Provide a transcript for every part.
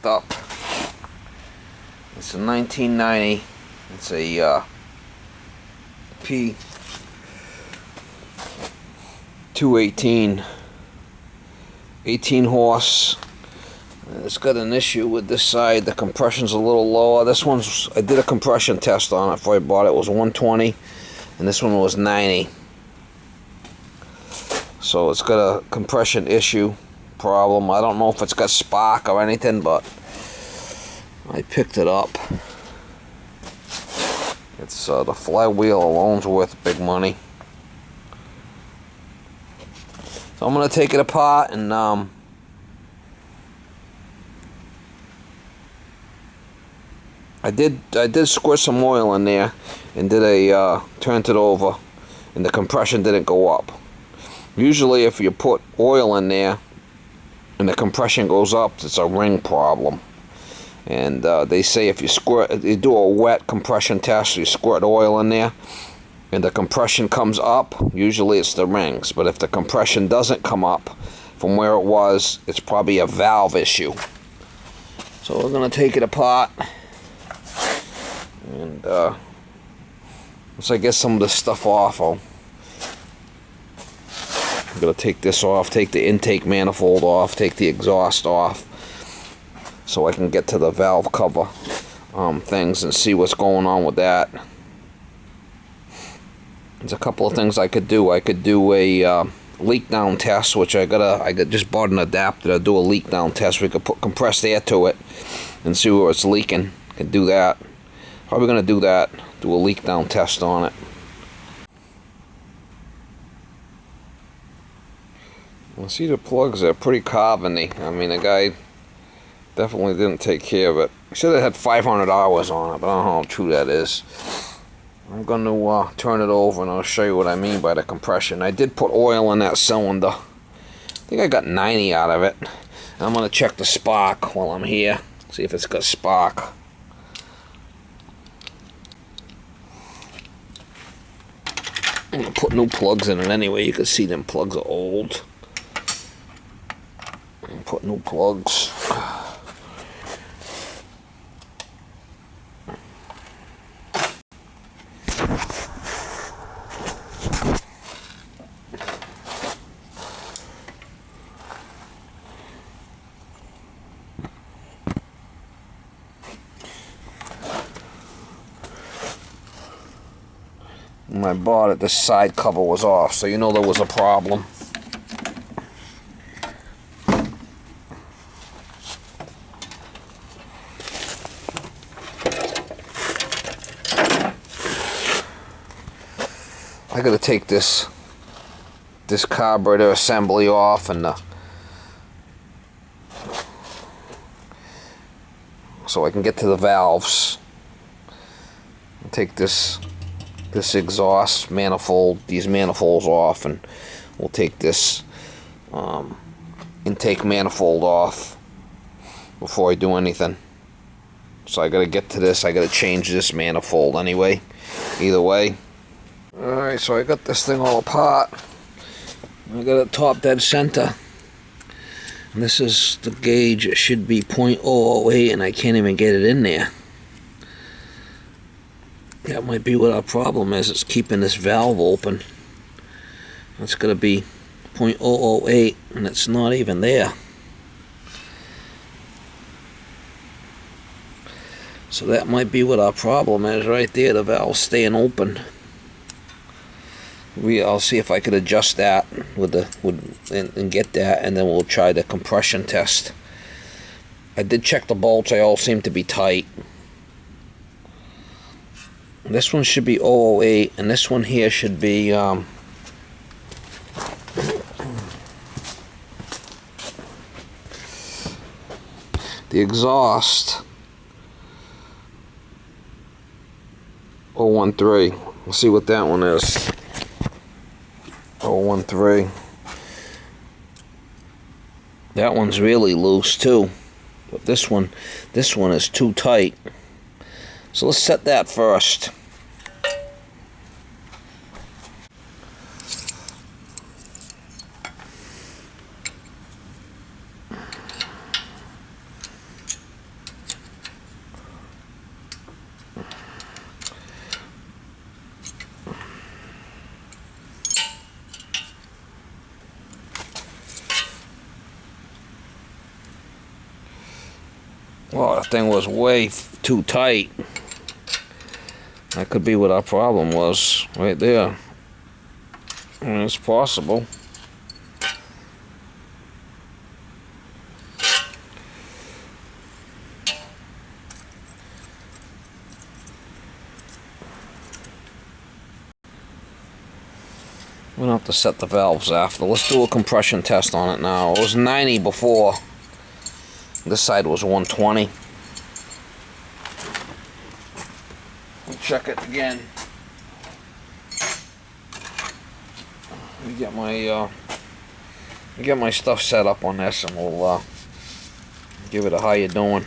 picked up. It's a 1990. It's a P218, 18 horse. It's got an issue with this side. The compression's a little lower. This one's, I did a compression test on it before I bought it. It was 120, and this one was 90. So it's got a compression issue problem. I don't know if it's got spark or anything, but I picked it up. It's the flywheel alone's worth big money. So I'm gonna take it apart and I did squirt some oil in there and turned it over, and the compression didn't go up. Usually if you put oil in there and the compression goes up, it's a ring problem. And they say if you do a wet compression test, you squirt oil in there and the compression comes up, usually it's the rings. But if the compression doesn't come up from where it was, it's probably a valve issue. So we're going to take it apart. And once I get some of this stuff off, I'm going to take this off, take the intake manifold off, take the exhaust off, so I can get to the valve cover things and see what's going on with that. There's a couple of things I could do. I could do a leak down test, which I just bought an adapter to do a leak down test. We could put compressed air to it and see where it's leaking. Could do that. Probably gonna do that. Do a leak down test on it. Well, see, the plugs are pretty carbony. I mean, the guy definitely didn't take care of it. He said it had 500 hours on it, but I don't know how true that is. I'm going to turn it over and I'll show you what I mean by the compression. I did put oil in that cylinder. I think I got 90 out of it. I'm going to check the spark while I'm here. See if it's got spark. I'm going to put new plugs in it anyway. You can see them plugs are old. Put new plugs. When I bought it, the side cover was off, so you know there was a problem. I gotta take this carburetor assembly off, and so I can get to the valves. I'll take this exhaust manifold, these manifolds off, and we'll take this intake manifold off before I do anything. So I gotta get to this. I gotta change this manifold anyway. Either way. Alright, so I got this thing all apart. I got a top dead center. And this is the gauge. It should be .008, and I can't even get it in there. That might be what our problem is. It's keeping this valve open. It's going to be .008, and it's not even there. So that might be what our problem is right there. The valve staying open. I'll see if I could adjust that and get that, and then we'll try the compression test. I did check the bolts. They all seem to be tight. This one should be 008, and this one here should be the exhaust 013. We'll see what that one is. 013. That one's really loose too, but this one is too tight. So let's set that first. Well, the thing was way too tight. That could be what our problem was, right there. I mean, it's possible. We don't have to set the valves after. Let's do a compression test on it now. It was 90 before. This side was 120. We'll check it again. Let me get my stuff set up on this, and we'll give it a how you doing.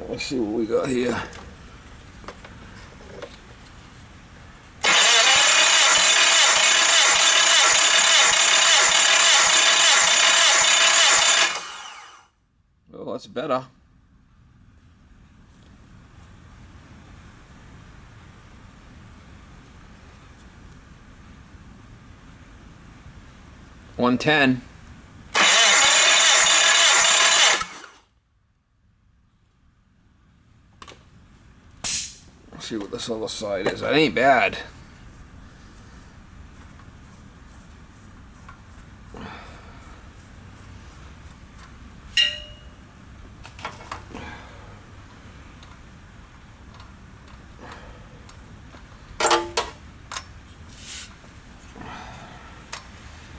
Let's see what we got here. Oh, that's better. $110. Let's see what this other side is. That ain't bad.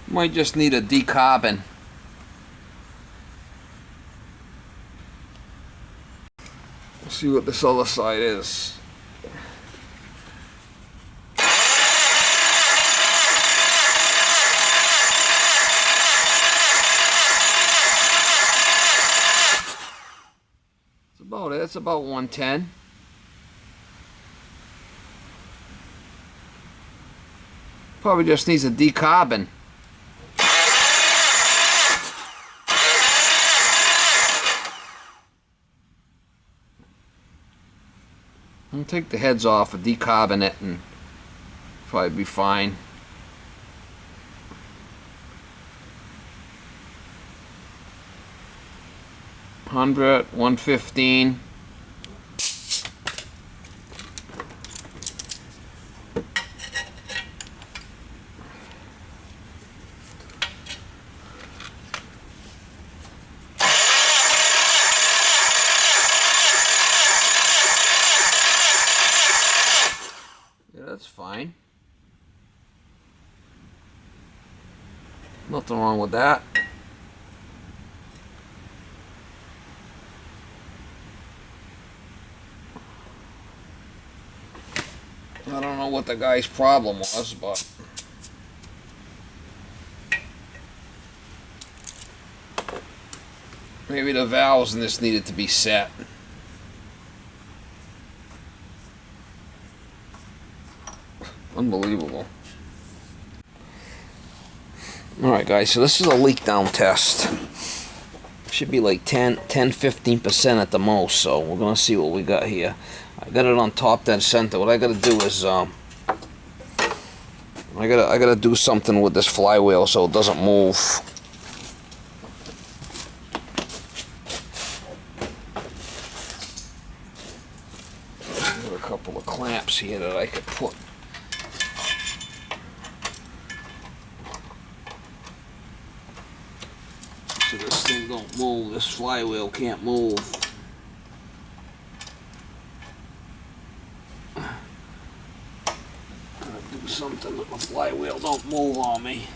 Might just need a decarbon. Let's see what this other side is. That's about it. It's about 110. Probably just needs a decarbon. I'll take the heads off, a decarbon it, and probably be fine. $100, $115. That's fine. Nothing wrong with that. I don't know what the guy's problem was, but maybe the valves in this needed to be set. Unbelievable. Alright guys, so this is a leak down test. Should be like 10-15% at the most, so we're gonna see what we got here. I got it on top dead center. What I gotta do is I gotta do something with this flywheel so it doesn't move. Got a couple of clamps here that I could put. So this thing don't move, this flywheel can't move. Gotta do something that the flywheel don't move on me.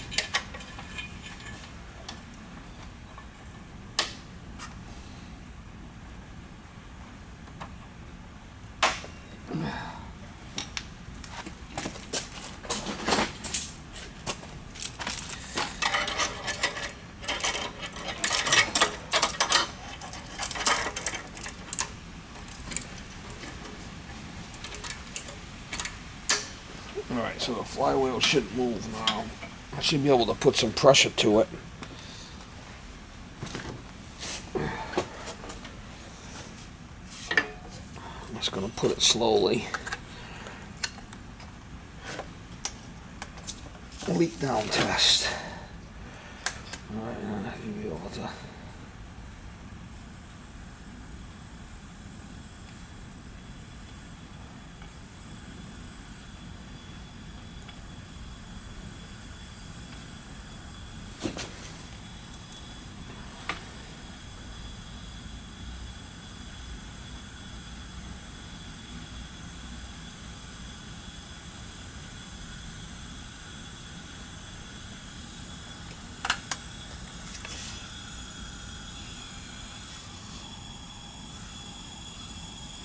Alright, so the flywheel should move now. I should be able to put some pressure to it. I'm just going to put it slowly. leak down test. Alright, you'll be able to.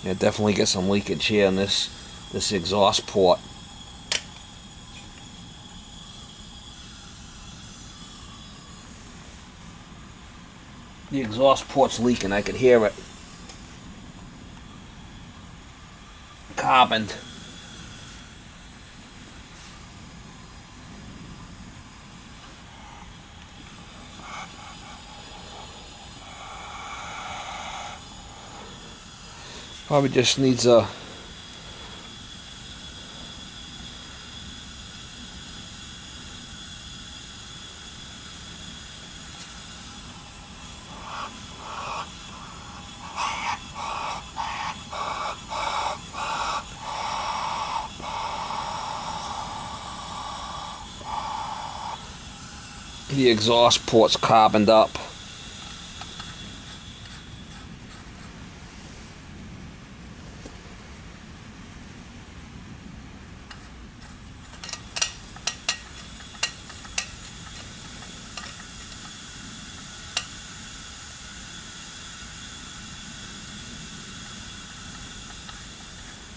Yeah, definitely get some leakage here in this exhaust port. The exhaust port's leaking, I could hear it. Carboned. Probably just needs a the exhaust port's carboned up.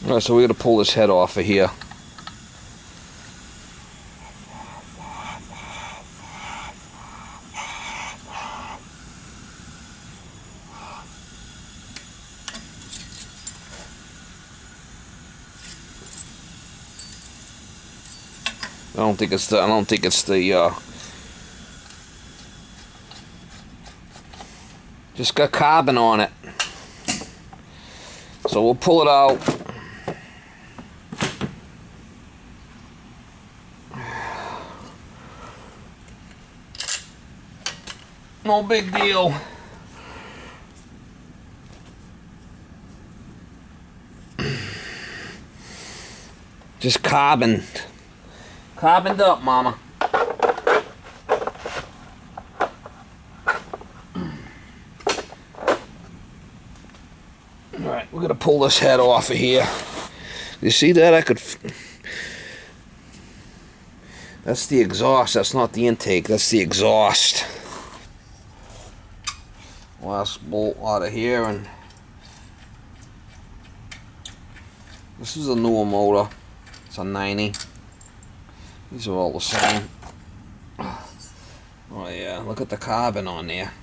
Alright, so we're going to pull this head off of here. I don't think it's the just got carbon on it. So we'll pull it out. No big deal. Just carboned up, mama. Alright, we're gonna pull this head off of here. You see that? That's the exhaust, that's not the intake, that's the exhaust. Last bolt out of here, and this is a newer motor. It's a 90. These are all the same. Oh yeah, look at the carbon on there.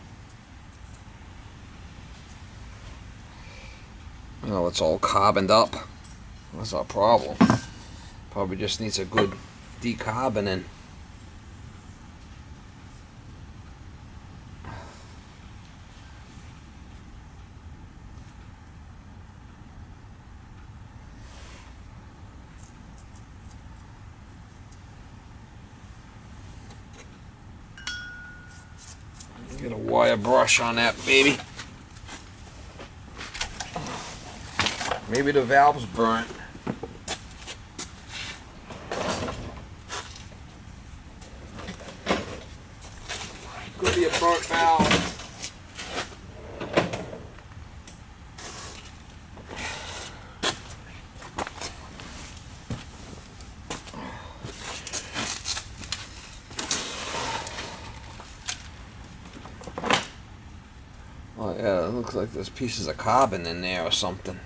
Oh, it's all carboned up. That's our problem. Probably just needs a good decarboning. Get a wire brush on that baby. Maybe the valve's burnt. Could be a burnt valve. Oh yeah, it looks like there's pieces of carbon in there or something.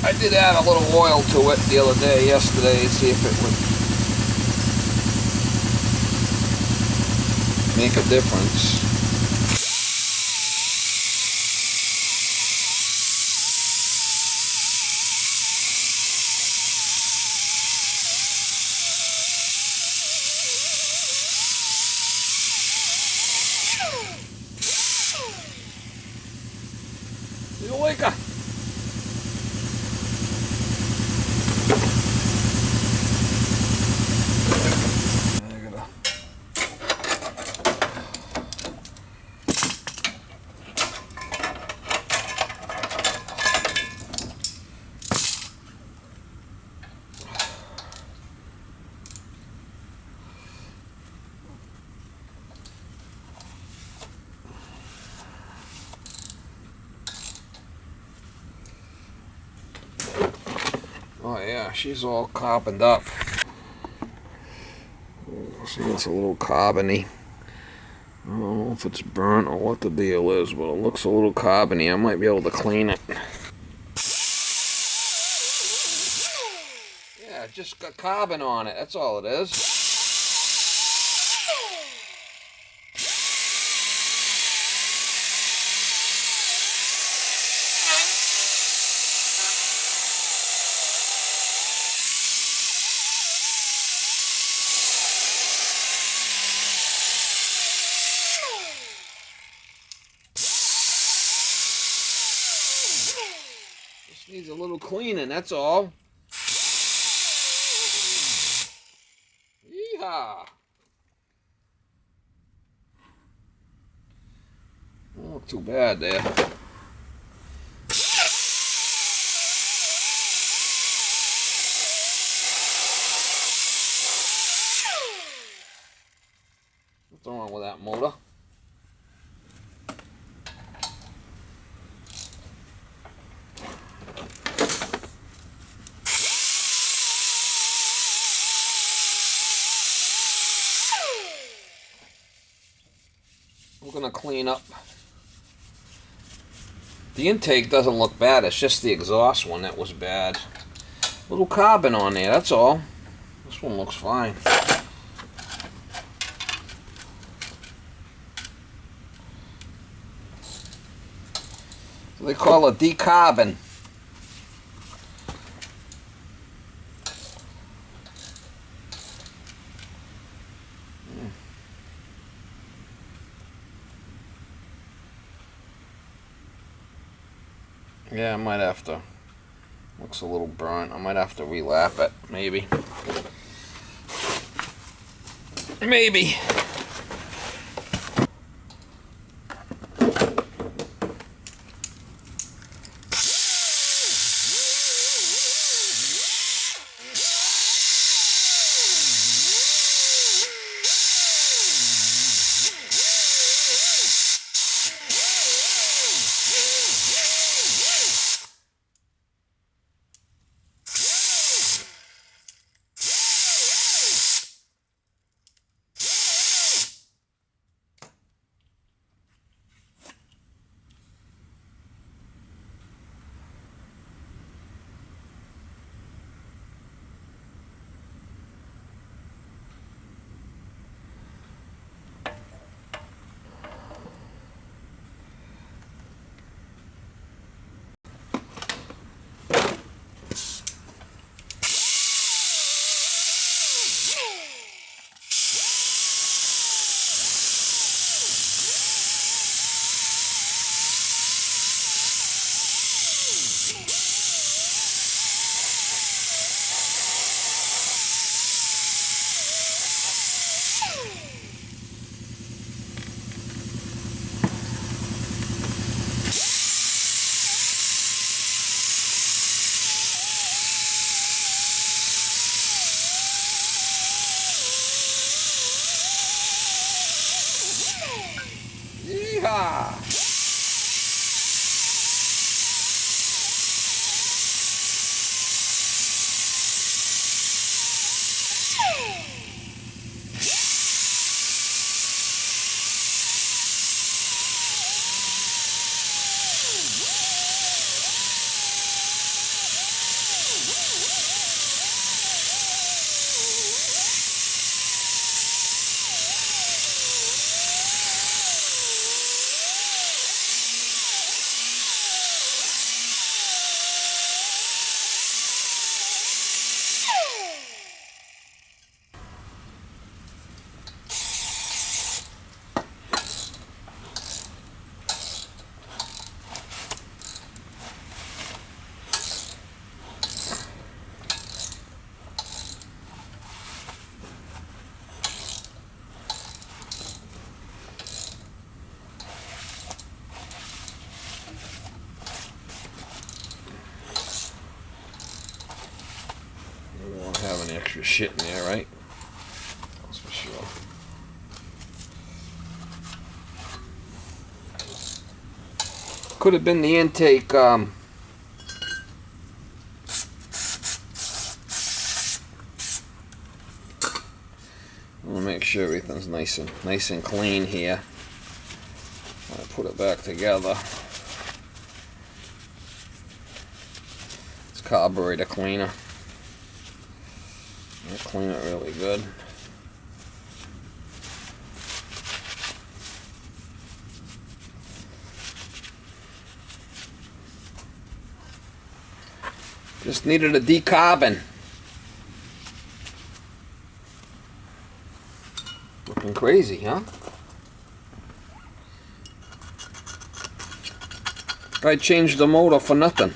I did add a little oil to it the other day, yesterday, see if it would make a difference. Eureka! Oh yeah, she's all carboned up. See, it's a little carbony. I don't know if it's burnt or what the deal is, but it looks a little carbony. I might be able to clean it. Yeah, it just got carbon on it. That's all it is. Needs a little cleaning, that's all. Yeehaw! Don't look too bad there. What's wrong with that motor? We're gonna clean up. The intake doesn't look bad, it's just the exhaust one that was bad. Little carbon on there, that's all. This one looks fine. So they call it decarbon. Yeah, I might have to. Looks a little burnt. I might have to relap it, maybe. Maybe. Yeehaw! any extra shit in there, right? That's for sure. Could have been the intake. I want to make sure everything's nice and clean here. I'll put it back together. It's carburetor cleaner. I'll clean it really good. Just needed a decarbon. Looking crazy, huh? I changed the motor for nothing.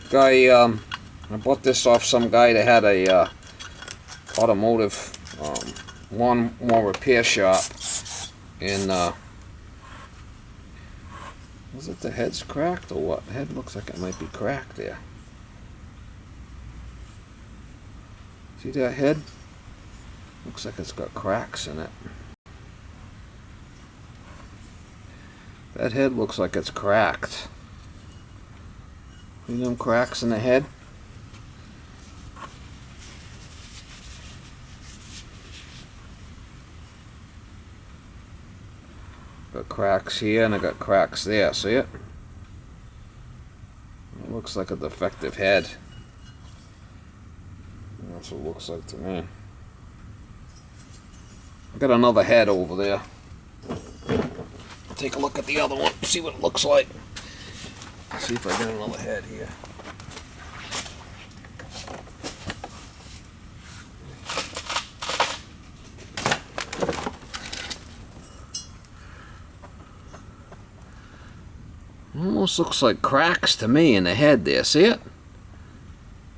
Guy, I bought this off some guy that had a automotive lawnmower repair shop in was it the head's cracked or what? The head looks like it might be cracked there. See that head? Looks like it's got cracks in it. That head looks like it's cracked. See them cracks in the head? Got cracks here and I got cracks there, see it? It looks like a defective head. That's what it looks like to me. I got another head over there. Take a look at the other one, see what it looks like. See if I get another head here. Almost looks like cracks to me in the head there, see it?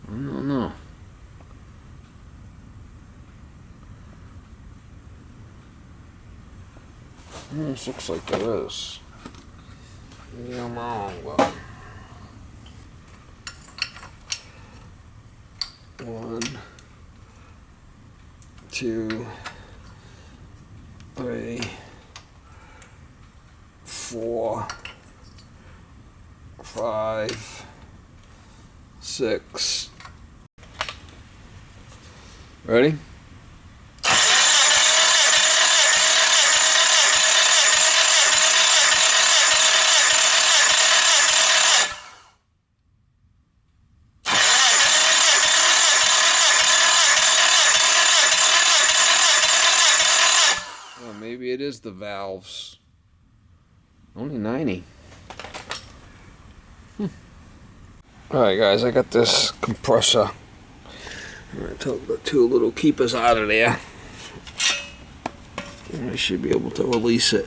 I don't know. Almost looks like there is. Yeah, I'm wrong, but 1, 2, 3, 4, 5, 6. Ready? Well, maybe it is the valves. Only 90. Alright guys, I got this compressor. I'm going to take the 2 little keepers out of there. And I should be able to release it.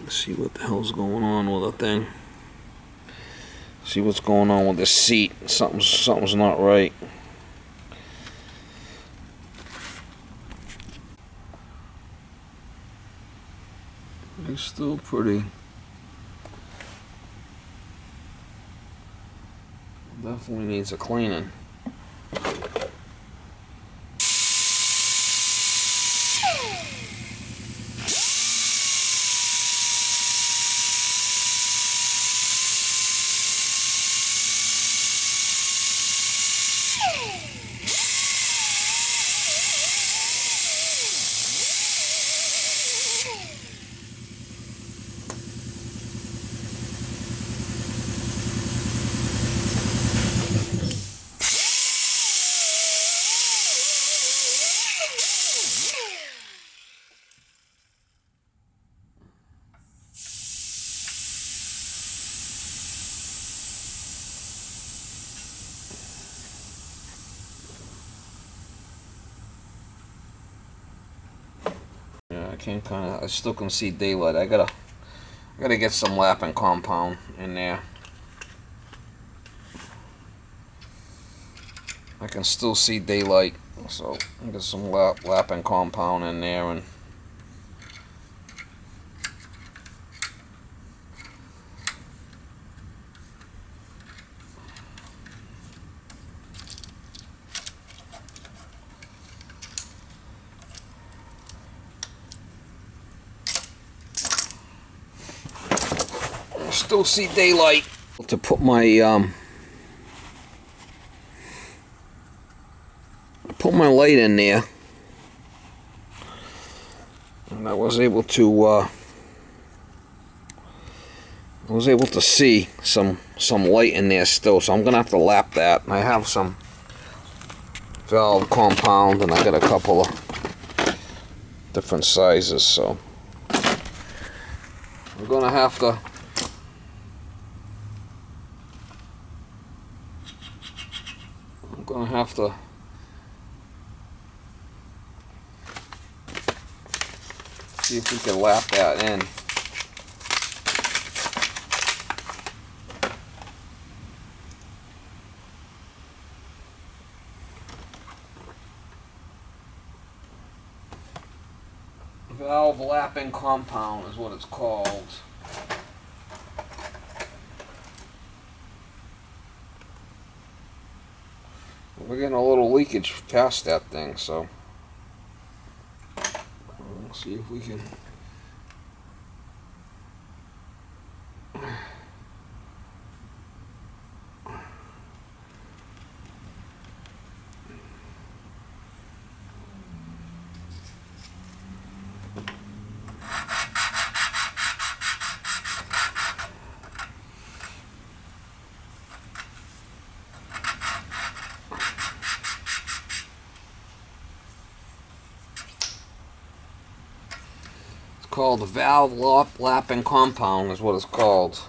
Let's see what the hell's going on with the thing. See what's going on with the seat. Something's not right. It's still pretty. Definitely needs a cleaning. I still can see daylight. I gotta get some lapping compound in there. I can still see daylight, so I get some lapping compound in there and Still see daylight. To put my light in there, and I was able to see some light in there still. So I'm gonna have to lap that. I have some valve compound, and I got a couple of different sizes, so I'm gonna have to see if we can lap that in. Valve lapping compound is what it's called. We're getting a little leakage past that thing, so let's see if we can. Called the valve lapping compound is what it's called.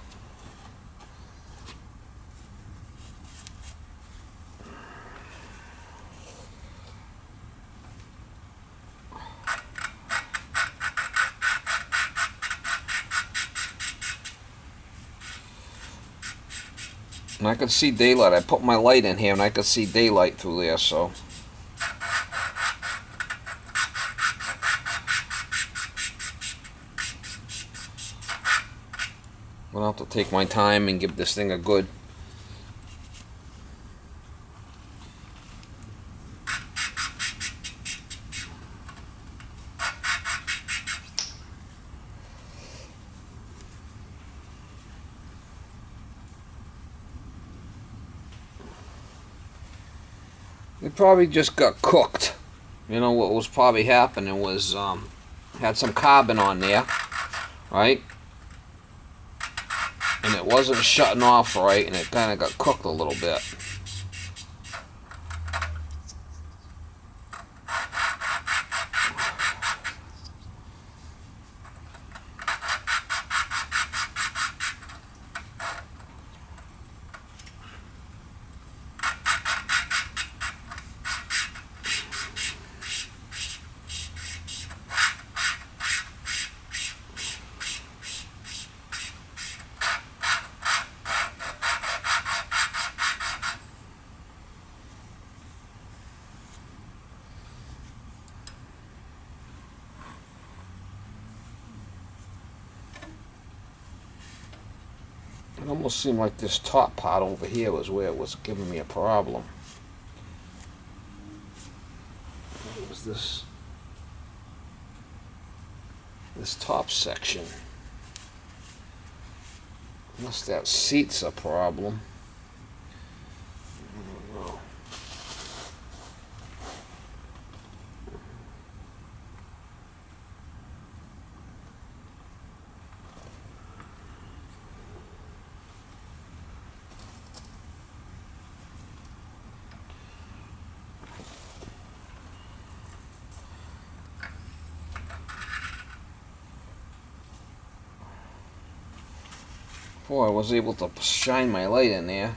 And I could see daylight. I put my light in here and I could see daylight through there, so I'm gonna have to take my time and give this thing a good It probably just got cooked. You know what was probably happening was had some carbon on there, right? And it wasn't shutting off right, and it kind of got cooked a little bit. It almost seemed like this top part over here was where it was giving me a problem. What was this top section? Unless that seat's a problem. I don't know. Before I was able to shine my light in there.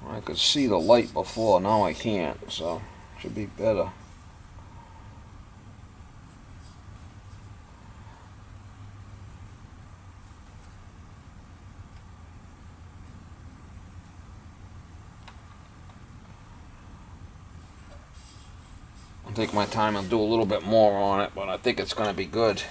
I could see the light before, now I can't, so should be better. I'll take my time and do a little bit more on it, but I think it's going to be good.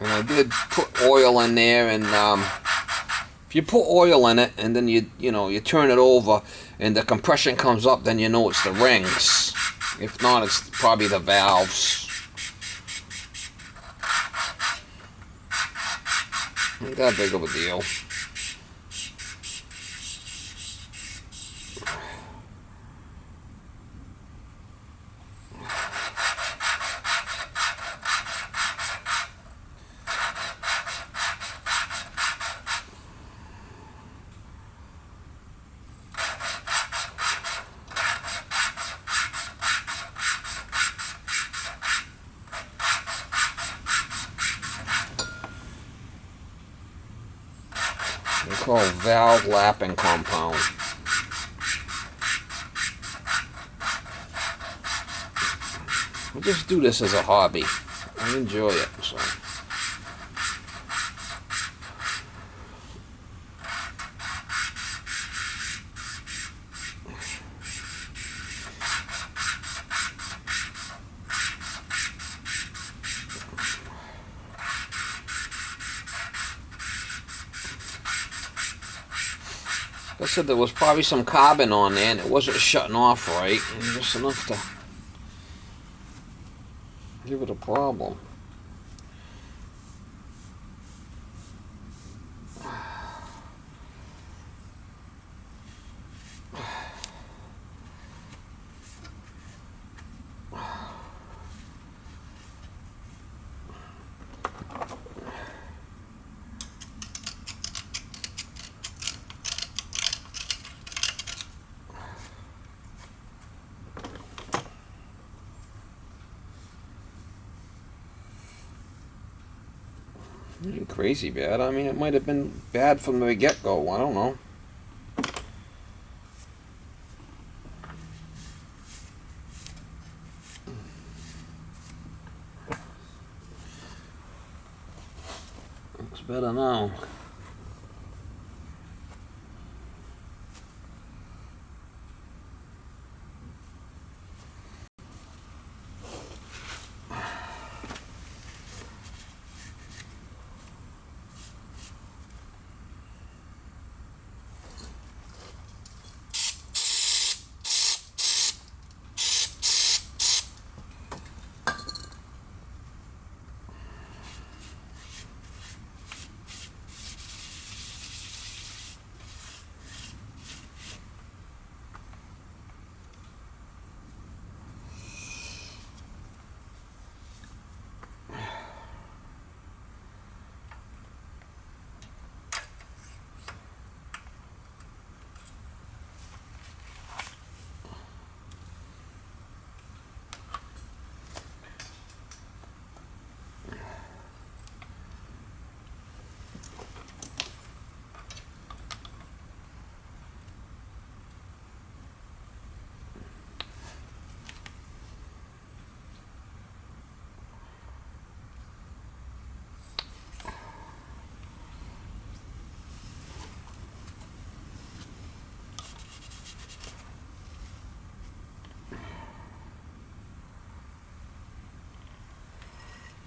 And I did put oil in there, and if you put oil in it and then you turn it over and the compression comes up, then you know it's the rings. If not, it's probably the valves. Ain't that big of a deal. It's called valve lapping compound. I just do this as a hobby. I enjoy it. So. I said there was probably some carbon on there and it wasn't shutting off right, and just enough to give it a problem. Crazy bad. I mean, it might have been bad from the get-go. I don't know. Looks better now.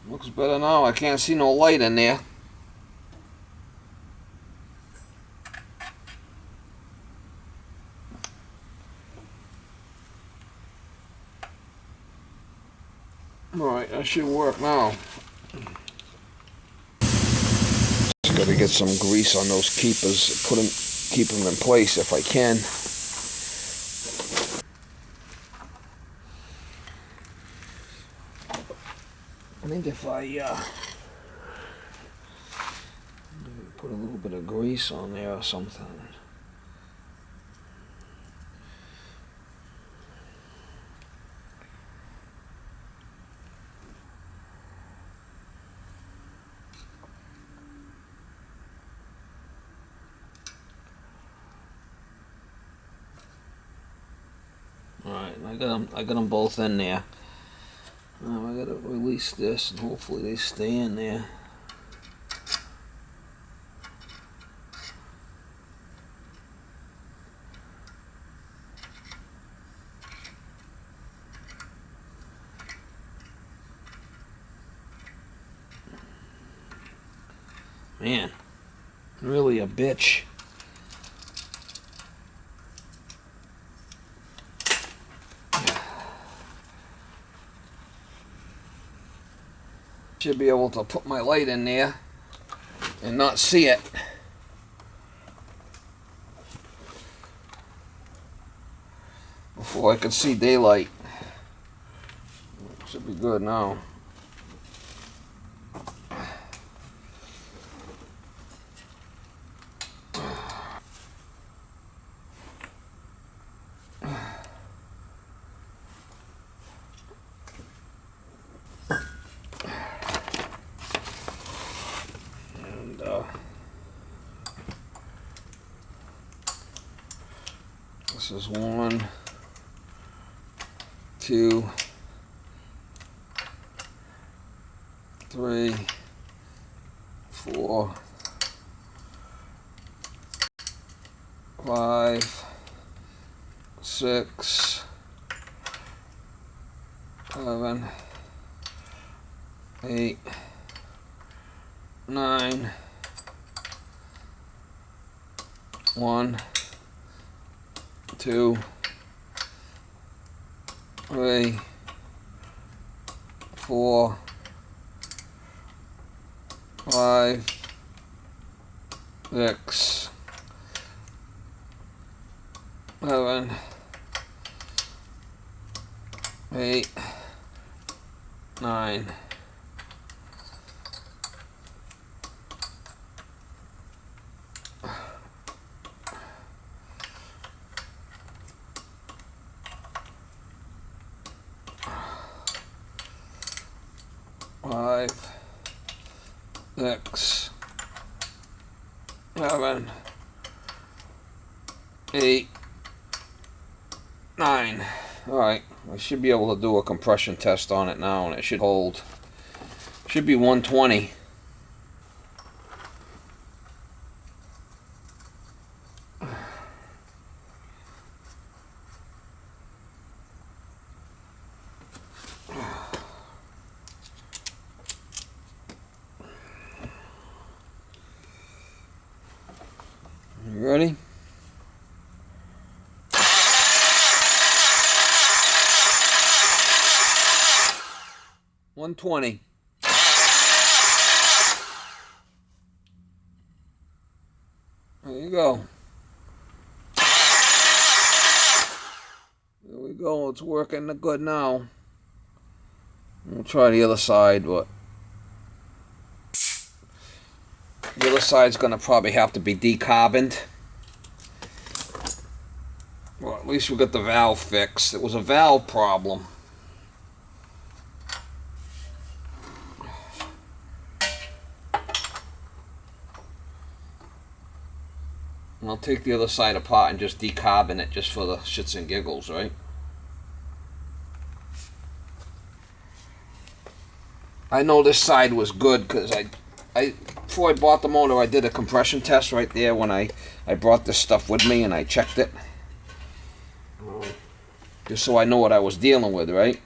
Looks better now. I can't see no light in there. Alright, that should work now. Just gotta get some grease on those keepers, keep them in place if I can. I think if I put a little bit of grease on there or something. Alright, I got them both in there. Now I gotta release this and hopefully they stay in there. Man, really a bitch. Should be able to put my light in there and not see it. Before I could see daylight. Should be good now. And this is 1, 2, 3, 4, 5, 6, 7, 8, 9, 1, 2, 3, 4, 5, 6, 7, 8, 9. Five, 6, 7, 8, 9. Alright, I should be able to do a compression test on it now and it should hold. Should be 120. You ready? $120. There you go. There we go. It's working good now. We'll try the other side, but the other side's gonna probably have to be decarboned. Well, at least we got the valve fixed. It was a valve problem. And I'll take the other side apart and just decarbon it just for the shits and giggles, right? I know this side was good because before I bought the motor, I did a compression test right there when I brought this stuff with me and I checked it. Just so I know what I was dealing with, right?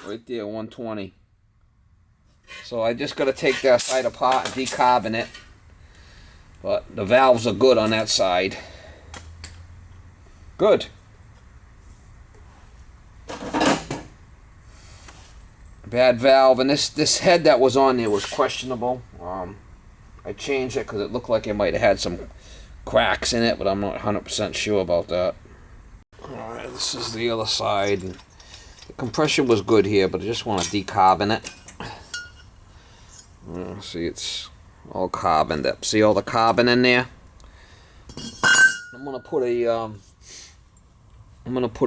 Right there, 120. So I just got to take that side apart and decarbon it. But the valves are good on that side. Good. Bad valve, and this head that was on there was questionable. I changed it because it looked like it might have had some cracks in it, but I'm not 100% sure about that. Alright, this is the other side. The compression was good here, but I just want to decarbon it. See, it's all carboned up. See all the carbon in there? I'm gonna put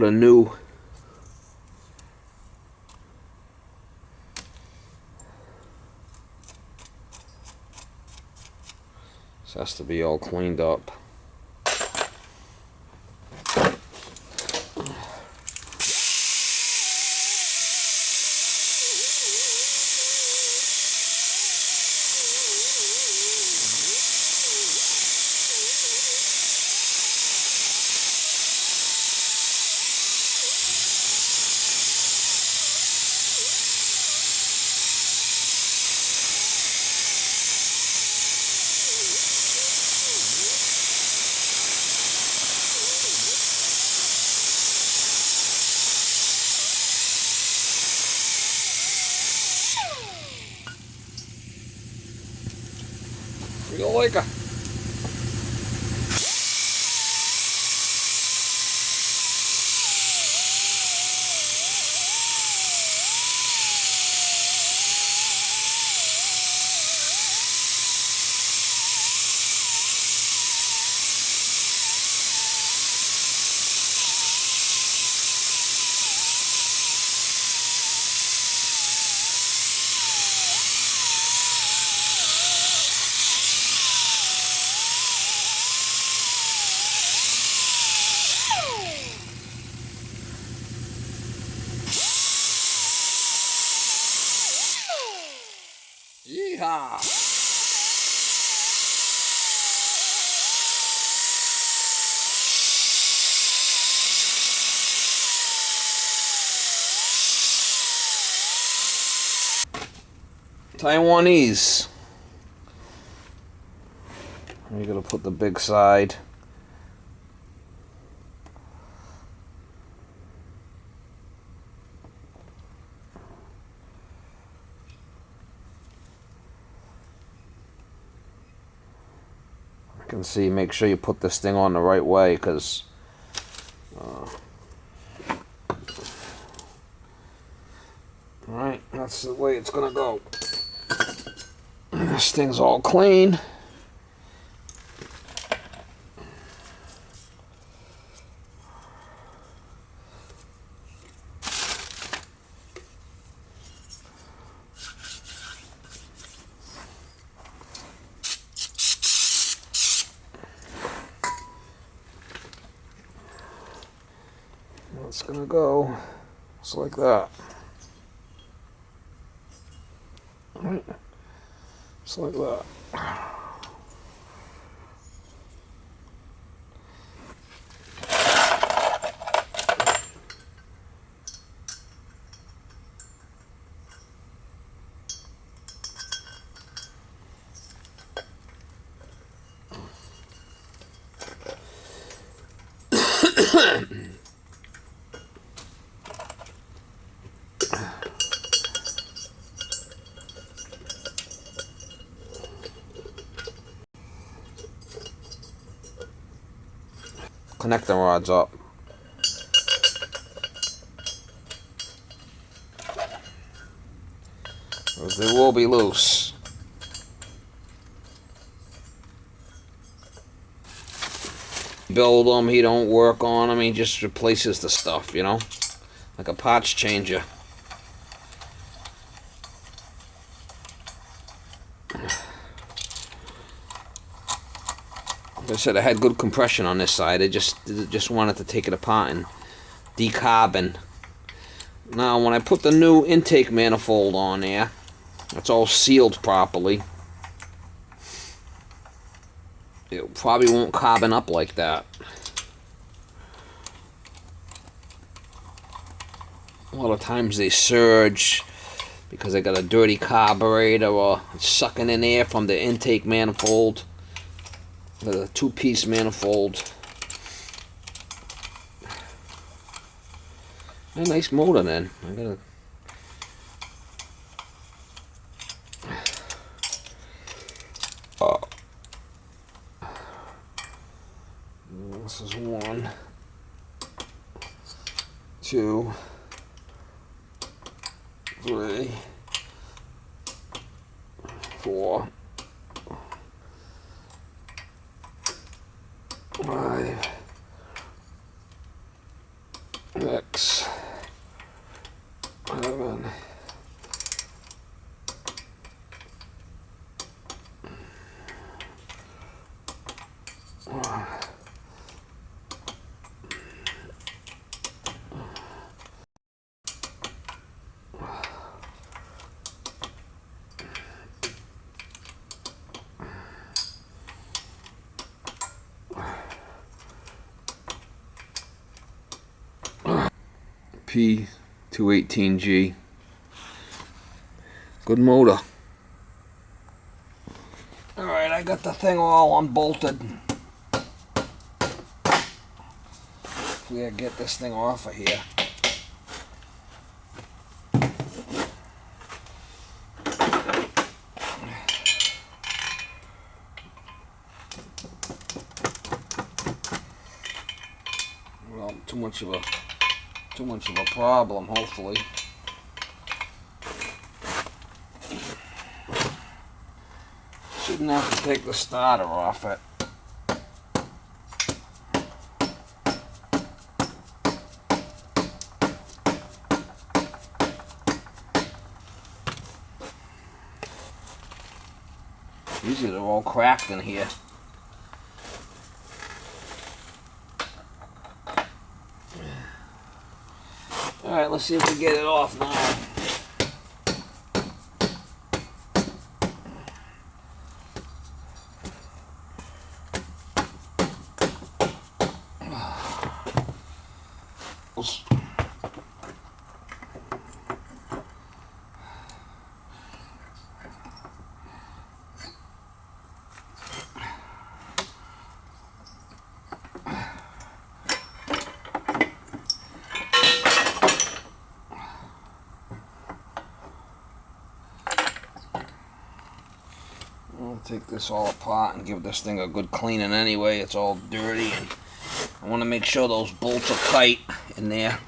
a new this has to be all cleaned up. Yeehaw! Taiwanese. You're gonna put the big side. I can see, make sure you put this thing on the right way, because alright, that's the way it's gonna go. This thing's all clean. It's gonna go just like that. Alright, just like that. Connect the rods up. They will be loose. Build them, he don't work on them, he just replaces the stuff, you know? Like a parts changer. Like I said, I had good compression on this side. I just wanted to take it apart and decarbon. Now, when I put the new intake manifold on there, it's all sealed properly. It probably won't carbon up like that. A lot of times they surge because they got a dirty carburetor or it's sucking in air from the intake manifold. The two-piece manifold. A nice motor then. I gotta. This is 1, 2, 3, 4, 5, 6, 7, 218G. Good motor. Alright, I got the thing all unbolted. We gotta get this thing off of here. Well, too much of a problem, hopefully. Shouldn't have to take the starter off it. Usually they're all cracked in here. Alright, let's see if we get it off now. bolts. I'll take this all apart and give this thing a good cleaning anyway. It's all dirty, and I want to make sure those bolts are tight in there.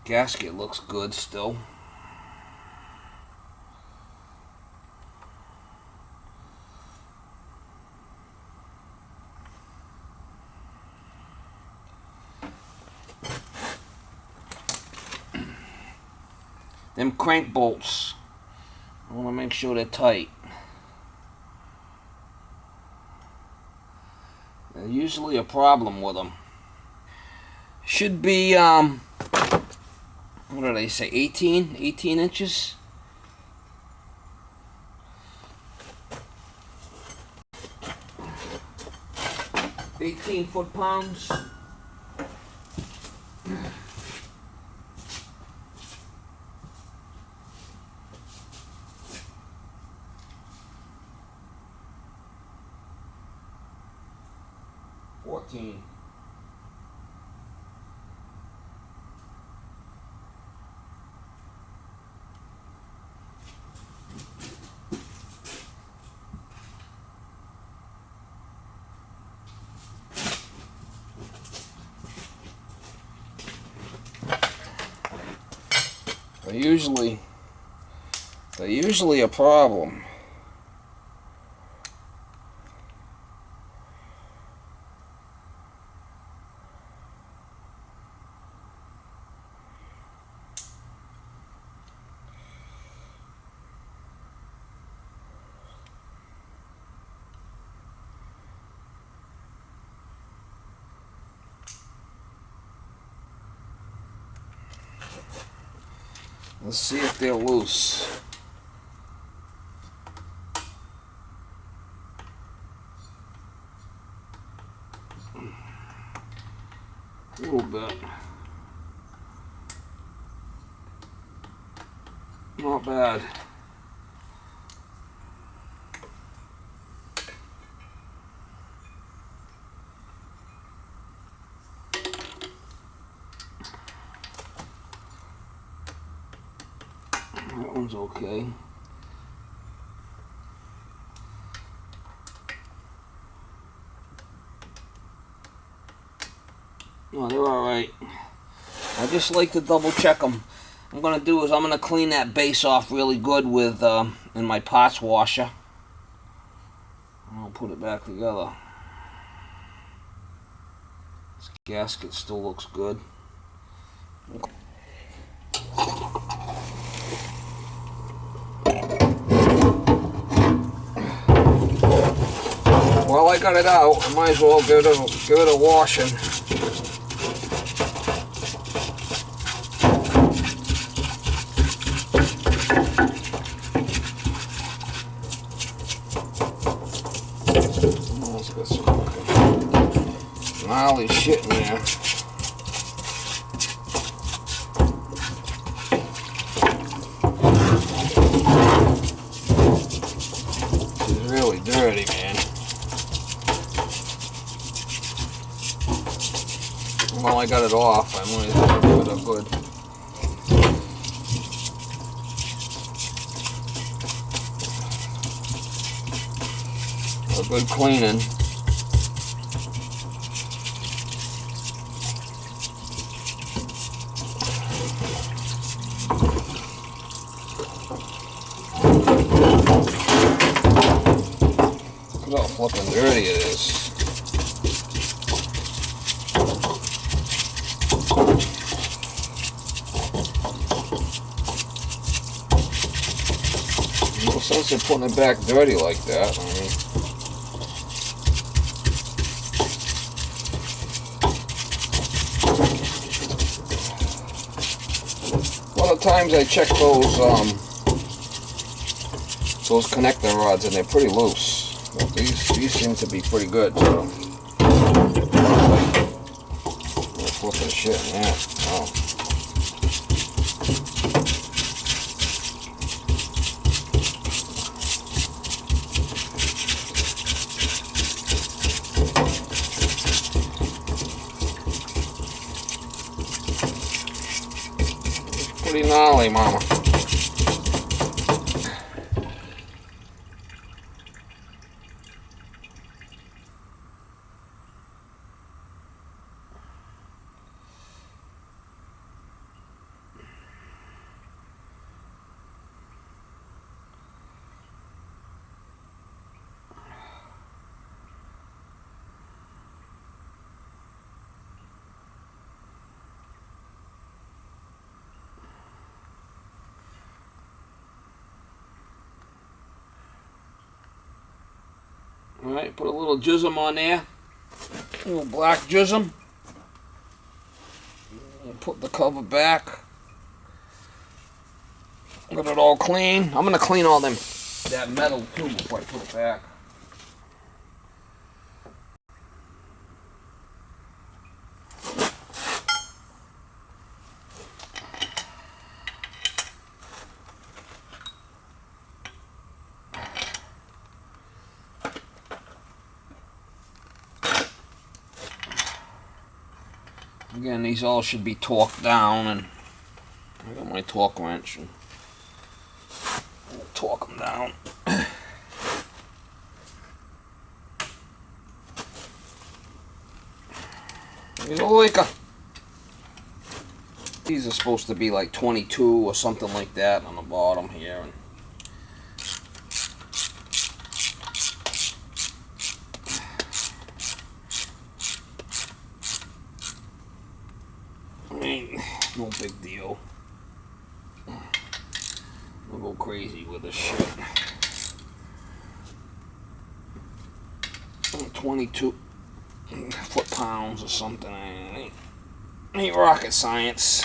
Gasket looks good still. Them crank bolts, I want to make sure they're tight. There's usually a problem with them. Should be, what did I say, 18 inches? $18 foot-pounds. They're usually a problem. Let's see if they're loose. A little bit. Not bad. That one's okay. No, they're alright. I just like to double check them. What I'm going to do is I'm going to clean that base off really good with in my parts washer. I'll put it back together. This gasket still looks good. Well, I got it out. I might as well give it a washing. Oh, it's got some gnarly shit in there. It's really dirty, man. Well, I got it off. I might as well give it a good. A good cleaning. Look how flipping dirty it is. No sense in putting it back dirty like that. I mean, a lot of times I check those connector rods and they're pretty loose. But these seem to be pretty good. So flipping shit in there. Oh. Pretty gnarly, mama. Alright, put a little jism on there. A little black jism. And put the cover back. Let it all clean. I'm gonna clean all that metal too before I put it back. Again, these all should be torqued down, and I got my torque wrench and I'll torque them down. These are supposed to be like 22 or something like that on the bottom here. No big deal. We'll go crazy with this shit. 22 foot-pounds or something. Ain't rocket science.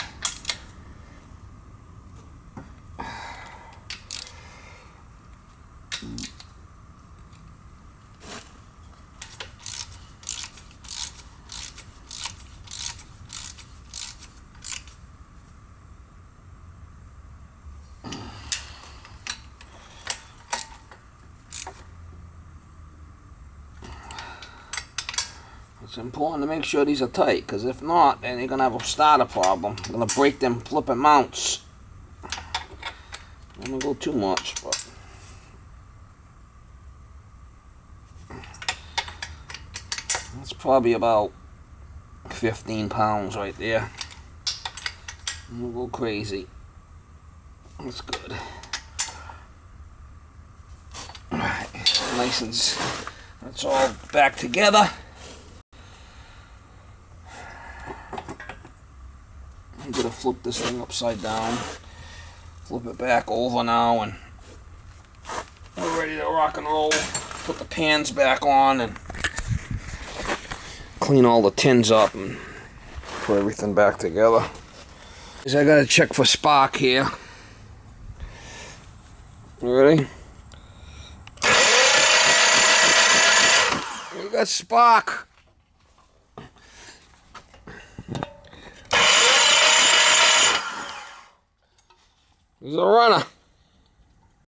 It's important to make sure these are tight, because if not, then you're going to have a starter problem. You're going to break them flipping mounts. I'm going to go too much, but that's probably about 15 pounds right there. I'm going to go crazy. That's good. Alright, nice and that's all back together. I'm gonna flip this thing upside down, flip it back over now, and we're ready to rock and roll. Put the pans back on and clean all the tins up and put everything back together. I gotta check for spark here. You ready? We got spark. He's a runner.